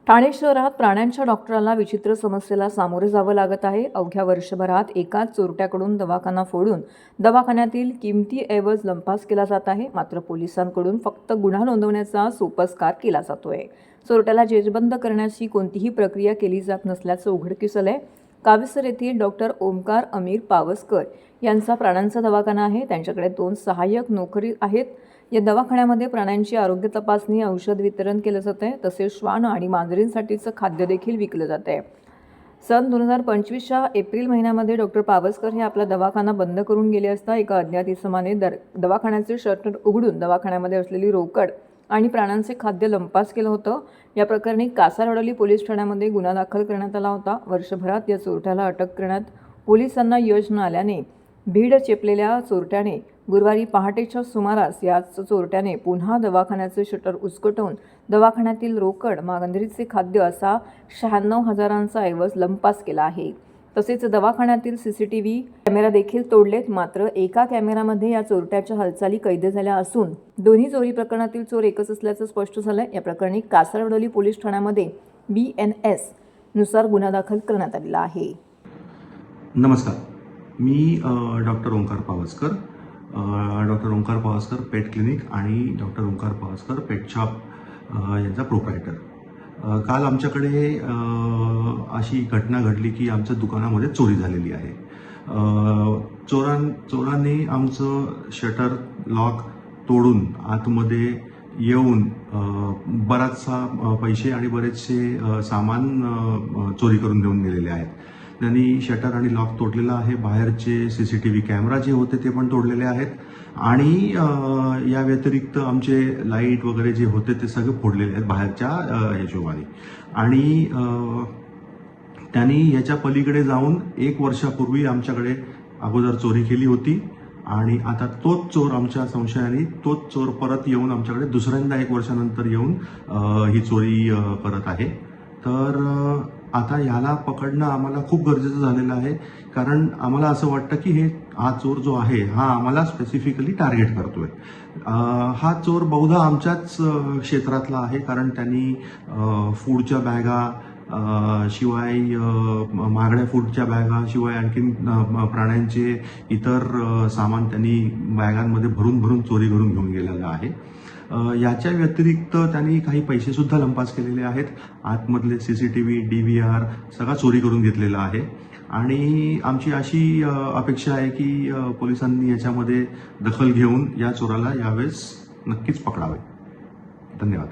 ठाणे शहरात प्राण्यांच्या डॉक्टरांना विचित्र समस्येला सामोरे जावं लागत आहे. अवघ्या वर्षभरात एकाच चोरट्याकडून दवाखाना फोडून दवाखान्यातील किमती ऐवज लंपास केला जात आहे. मात्र पोलिसांकडून फक्त गुन्हा नोंदवण्याचा सोपस्कार केला जातोय. चोरट्याला जेरबंद करण्याची कोणतीही प्रक्रिया केली जात नसल्याचं उघडकीस आलंय. कावेसर येथील डॉक्टर ओमकार अमीर पावसकर यांचा प्राण्यांचा दवाखाना आहे. त्यांच्याकडे 2 सहाय्यक नोकरी आहेत. या दवाखान्यामध्ये प्राण्यांची आरोग्य तपासणी, औषध वितरण केलं जाते. तसेच श्वान आणि मांजरींसाठीचं खाद्य देखील विकलं जाते. सन 2025च्या एप्रिल महिन्यामध्ये डॉक्टर पावसकर हे आपला दवाखाना बंद करून गेले असता एका अज्ञात इसमाने दवाखान्याचे शटर उघडून दवाखान्यामध्ये असलेली रोकड आणि प्राण्यांचे खाद्य लंपास केलं होतं. या प्रकरणी कासारवडली पोलीस ठाण्यामध्ये गुन्हा दाखल करण्यात आला होता. वर्षभरात या चोरट्याला अटक करण्यात पोलिसांना यश न आल्याने भीड चेपलेल्या चोरट्याने गुरुवारी पहाटेच्या सुमारास याच चोरट्याने पुन्हा दवाखान्याचे शटर उचकटवून दवाखान्यातील रोकड, मांजरीचे खाद्य असा 96,000चा ऐवज लंपास केला आहे. तसेच दवाखान्यातील सीसीटीव्ही कॅमेरा देखील तोडलेत. मात्र एका कॅमेरामध्ये या चोरट्याच्या हालचाली कैद झाल्या असून दोन्ही चोरी प्रकरणातील चोर एकच असल्याचं स्पष्ट झालंय. या प्रकरणी कासारवडली पोलीस ठाण्यामध्ये BNS नुसार गुन्हा दाखल करण्यात आलेला आहे. नमस्कार, मी doctor Omkar Pawaskar, doctor Omkar Pawaskar pet clinic आणि doctor Omkar Pawaskar pet shop यांचा प्रोप्रायटर. काल आमच्याकडे अशी घटना घडली की आमच्या दुकानामध्ये चोरी झालेली आहे. चोरांनी आमचं शटर लॉक तोडून आतमध्ये येऊन बराचसा पैसे आणि बरेचसे सामान चोरी करून घेऊन गेलेले आहेत. त्यांनी शटर आणि लॉक तोडलेला आहे. बाहेरचे CCTV कॅमेरा जे होते ते पण तोडलेले आहेत आणि या व्यतिरिक्त आमचे लाईट वगैरे जे होते ते सगळे फोडलेले आहेत बाहेरच्या हिशोबाने. आणि त्यांनी याच्या पलीकडे जाऊन 1 वर्षापूर्वी आमच्याकडे अगोदर चोरी केली होती आणि आता तोच चोर, आमच्या संशयाने तोच चोर परत येऊन आमच्याकडे दुसऱ्यांदा 1 वर्षानंतर येऊन ही चोरी करत आहे. तर आता ह्याला पकडणं आम्हाला खूप गरजेचं झालेलं आहे, कारण आम्हाला असं वाटतं की हा चोर जो आहे हा आम्हाला स्पेसिफिकली टार्गेट करतोय. हा चोर बहुधा आमच्याच क्षेत्रातला आहे, कारण त्यांनी फूडच्या बॅगा शिवाय, महागड्या फूडच्या बॅगा शिवाय आणखीन प्राण्यांचे इतर सामान त्यांनी बॅगांमध्ये भरून भरून चोरी करून घेऊन गेलेलं आहे. याच्या व्यतिरिक्त त्यांनी काही पैसे सुद्धा लंपास केलेले आहेत. आतमधले CCTV, DVR सगळा चोरी करून घेतलेला आहे आणि आमची अशी अपेक्षा आहे की पोलिसांनी याच्यामध्ये दखल घेऊन या चोराला यावेळेस नक्कीच पकडावे. धन्यवाद.